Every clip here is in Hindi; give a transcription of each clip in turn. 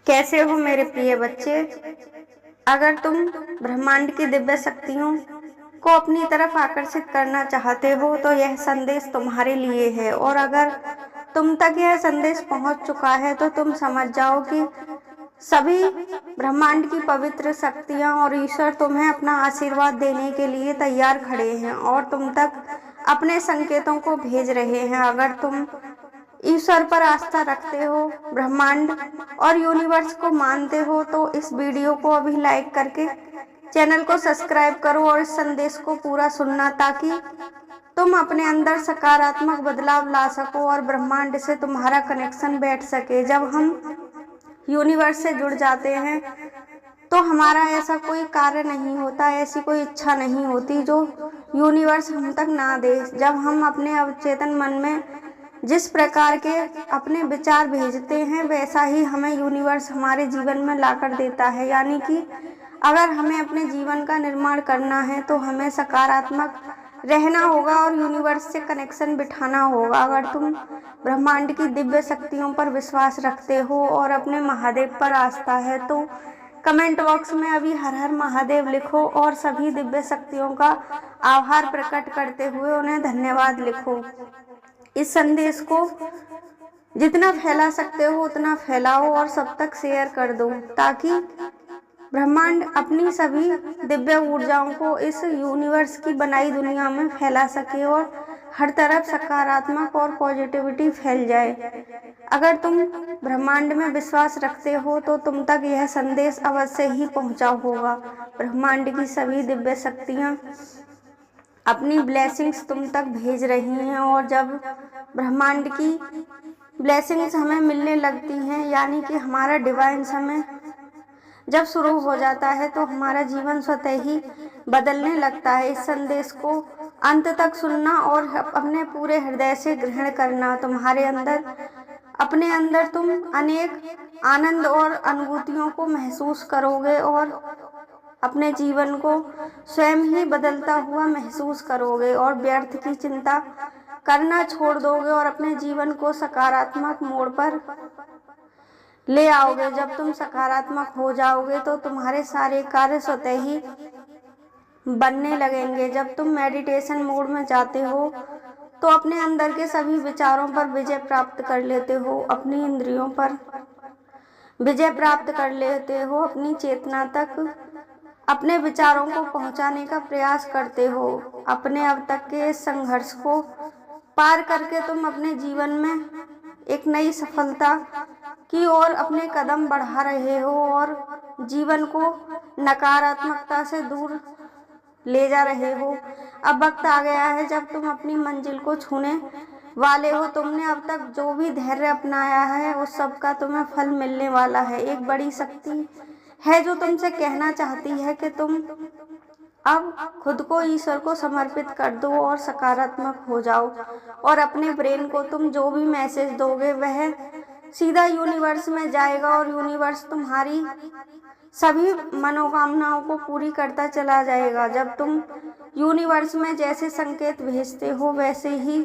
कैसे हो मेरे प्रिय बच्चे। अगर तुम ब्रह्मांड की दिव्य शक्तियों को अपनी तरफ आकर्षित करना चाहते हो तो यह संदेश तुम्हारे लिए है। और अगर तुम तक यह संदेश पहुंच चुका है तो तुम समझ जाओ कि सभी ब्रह्मांड की पवित्र शक्तियां और ईश्वर तुम्हें अपना आशीर्वाद देने के लिए तैयार खड़े हैं और तुम तक अपने संकेतों को भेज रहे हैं। अगर तुम ईश्वर पर आस्था रखते हो, ब्रह्मांड और यूनिवर्स को मानते हो तो इस वीडियो को अभी लाइक करके चैनल को सब्सक्राइब करो और इस संदेश को पूरा सुनना, ताकि तुम अपने अंदर सकारात्मक बदलाव ला सको और ब्रह्मांड से तुम्हारा कनेक्शन बैठ सके। जब हम यूनिवर्स से जुड़ जाते हैं तो हमारा ऐसा कोई कार्य नहीं होता, ऐसी कोई इच्छा नहीं होती जो यूनिवर्स हम तक ना दे। जब हम अपने अवचेतन मन में जिस प्रकार के अपने विचार भेजते हैं वैसा ही हमें यूनिवर्स हमारे जीवन में लाकर देता है। यानी कि अगर हमें अपने जीवन का निर्माण करना है तो हमें सकारात्मक रहना होगा और यूनिवर्स से कनेक्शन बिठाना होगा। अगर तुम ब्रह्मांड की दिव्य शक्तियों पर विश्वास रखते हो और अपने महादेव पर आस्था है तो कमेंट बॉक्स में अभी हर हर महादेव लिखो और सभी दिव्य शक्तियों का आभार प्रकट करते हुए उन्हें धन्यवाद लिखो। इस संदेश को जितना फैला सकते हो उतना फैलाओ और सब तक शेयर कर दो, ताकि ब्रह्मांड अपनी सभी दिव्य ऊर्जाओं को इस यूनिवर्स की बनाई दुनिया में फैला सके और हर तरफ सकारात्मक और पॉजिटिविटी फैल जाए। अगर तुम ब्रह्मांड में विश्वास रखते हो तो तुम तक यह संदेश अवश्य ही पहुंचा होगा। ब्रह्मांड की सभी दिव्य शक्तियां अपनी ब्लेसिंग्स तुम तक भेज रही हैं और जब ब्रह्मांड की ब्लेसिंग्स हमें मिलने लगती हैं, यानी कि हमारा डिवाइन समय जब शुरू हो जाता है तो हमारा जीवन स्वतः ही बदलने लगता है। इस संदेश को अंत तक सुनना और अपने पूरे हृदय से ग्रहण करना। तुम्हारे अंदर अपने अंदर तुम अनेक आनंद और अनुभूतियों को महसूस करोगे और अपने जीवन को स्वयं ही बदलता हुआ महसूस करोगे और व्यर्थ की चिंता करना छोड़ दोगे और अपने जीवन को सकारात्मक मोड़ पर ले आओगे। जब तुम सकारात्मक हो जाओगे तो तुम्हारे सारे कार्य स्वतः ही बनने लगेंगे। जब तुम मेडिटेशन मोड में जाते हो तो अपने अंदर के सभी विचारों पर विजय प्राप्त कर लेते हो, अपनी इंद्रियों पर विजय प्राप्त कर लेते हो, अपनी चेतना तक अपने विचारों को पहुंचाने का प्रयास करते हो। अपने अब तक के इस संघर्ष को पार करके तुम अपने जीवन में एक नई सफलता की ओर अपने कदम बढ़ा रहे हो और जीवन को नकारात्मकता से दूर ले जा रहे हो। अब वक्त आ गया है जब तुम अपनी मंजिल को छूने वाले हो। तुमने अब तक जो भी धैर्य अपनाया है उस सब का तुम्हें फल मिलने वाला है। एक बड़ी शक्ति है जो तुमसे कहना चाहती है कि तुम अब खुद को ईश्वर को समर्पित कर दो और सकारात्मक हो जाओ और अपने ब्रेन को तुम जो भी मैसेज दोगे वह सीधा यूनिवर्स में जाएगा और यूनिवर्स तुम्हारी सभी मनोकामनाओं को पूरी करता चला जाएगा। जब तुम यूनिवर्स में जैसे संकेत भेजते हो वैसे ही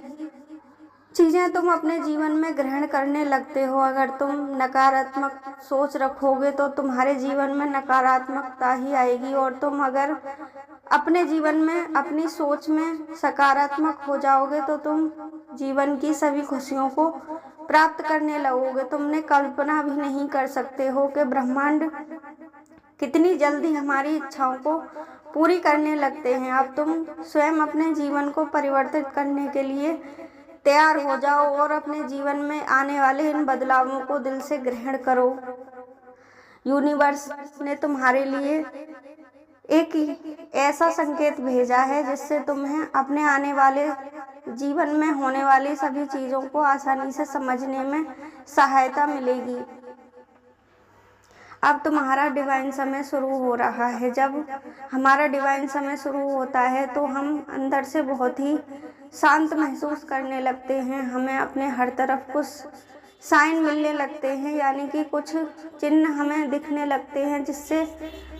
चीज़ें तुम अपने जीवन में ग्रहण करने लगते हो। अगर तुम नकारात्मक सोच रखोगे तो तुम्हारे जीवन में नकारात्मकता ही आएगी और तुम अगर अपने जीवन में अपनी सोच में सकारात्मक हो जाओगे तो तुम जीवन की सभी खुशियों को प्राप्त करने लगोगे। तुमने कल्पना भी नहीं कर सकते हो कि ब्रह्मांड कितनी जल्दी हमारी इच्छाओं को पूरी करने लगते हैं। अब तुम स्वयं अपने जीवन को परिवर्तित करने के लिए तैयार हो जाओ और अपने जीवन में आने वाले इन बदलावों को दिल से ग्रहण करो। यूनिवर्स ने तुम्हारे लिए एक ऐसा संकेत भेजा है जिससे तुम्हें अपने आने वाले जीवन में होने वाली सभी चीज़ों को आसानी से समझने में सहायता मिलेगी। अब तुम्हारा डिवाइन समय शुरू हो रहा है। जब हमारा डिवाइन समय शुरू होता है तो हम अंदर से बहुत ही शांत महसूस करने लगते हैं। हमें अपने हर तरफ कुछ साइन मिलने लगते हैं, यानी कि कुछ चिन्ह हमें दिखने लगते हैं जिससे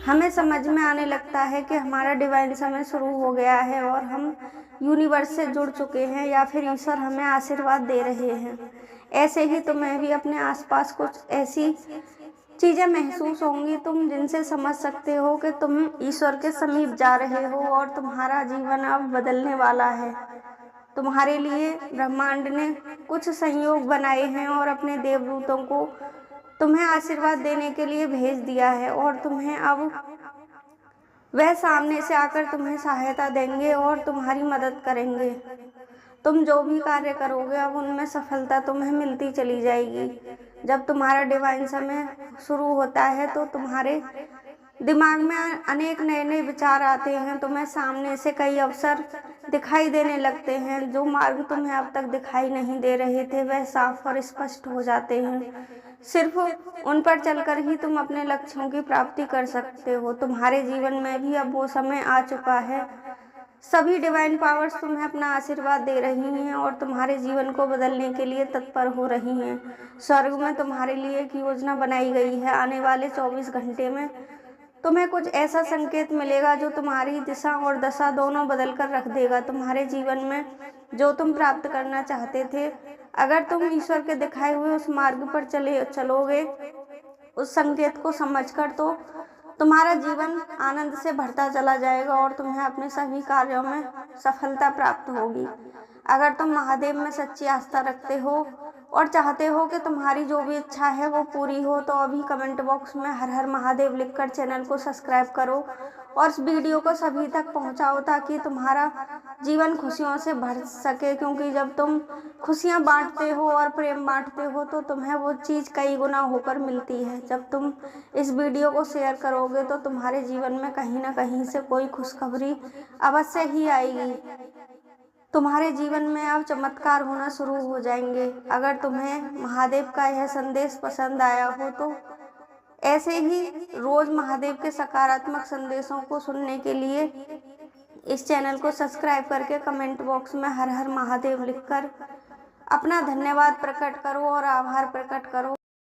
हमें समझ में आने लगता है कि हमारा डिवाइन समय शुरू हो गया है और हम यूनिवर्स से जुड़ चुके हैं या फिर ईश्वर हमें आशीर्वाद दे रहे हैं। ऐसे ही तुम्हें भी अपने आसपास कुछ ऐसी चीज़ें महसूस होंगी तुम, जिनसे समझ सकते हो कि तुम ईश्वर के समीप जा रहे हो और तुम्हारा जीवन अब बदलने वाला है। तुम्हारे लिए ब्रह्मांड ने कुछ संयोग बनाए हैं और अपने देवदूतों को तुम्हें आशीर्वाद देने के लिए भेज दिया है, और तुम्हें अब वह सामने से आकर तुम्हें सहायता देंगे और तुम्हारी मदद करेंगे। तुम जो भी कार्य करोगे अब उनमें सफलता तुम्हें मिलती चली जाएगी। जब तुम्हारा डिवाइन समय शुरू होता है तो तुम्हारे दिमाग में अनेक नए नए विचार आते हैं। तुम्हें सामने से कई अवसर दिखाई देने लगते हैं। जो मार्ग तुम्हें अब तक दिखाई नहीं दे रहे थे वह साफ और स्पष्ट हो जाते हैं। सिर्फ उन पर चलकर ही तुम अपने लक्ष्यों की प्राप्ति कर सकते हो। तुम्हारे जीवन में भी अब वो समय आ चुका है। सभी डिवाइन पावर्स तुम्हें अपना आशीर्वाद दे रही हैं और तुम्हारे जीवन को बदलने के लिए तत्पर हो रही हैं। स्वर्ग में तुम्हारे लिए एक योजना बनाई गई है। आने वाले 24 घंटे में तुम्हें कुछ ऐसा संकेत मिलेगा जो तुम्हारी दिशा और दशा दोनों बदल कर रख देगा। तुम्हारे जीवन में जो तुम प्राप्त करना चाहते थे, अगर तुम ईश्वर के दिखाए हुए उस मार्ग पर चलोगे, उस संकेत को समझकर, तो तुम्हारा जीवन आनंद से भरता चला जाएगा और तुम्हें अपने सभी कार्यों में सफलता प्राप्त होगी। अगर तुम महादेव में सच्ची आस्था रखते हो और चाहते हो कि तुम्हारी जो भी इच्छा है वो पूरी हो, तो अभी कमेंट बॉक्स में हर हर महादेव लिखकर चैनल को सब्सक्राइब करो और इस वीडियो को सभी तक पहुंचाओ ताकि तुम्हारा जीवन खुशियों से भर सके। क्योंकि जब तुम खुशियां बांटते हो और प्रेम बांटते हो तो तुम्हें वो चीज़ कई गुना होकर मिलती है। जब तुम इस वीडियो को शेयर करोगे तो तुम्हारे जीवन में कहीं ना कहीं से कोई खुशखबरी अवश्य ही आएगी। तुम्हारे जीवन में अब चमत्कार होना शुरू हो जाएंगे। अगर तुम्हें महादेव का यह संदेश पसंद आया हो तो ऐसे ही रोज महादेव के सकारात्मक संदेशों को सुनने के लिए इस चैनल को सब्सक्राइब करके कमेंट बॉक्स में हर हर महादेव लिखकर अपना धन्यवाद प्रकट करो और आभार प्रकट करो।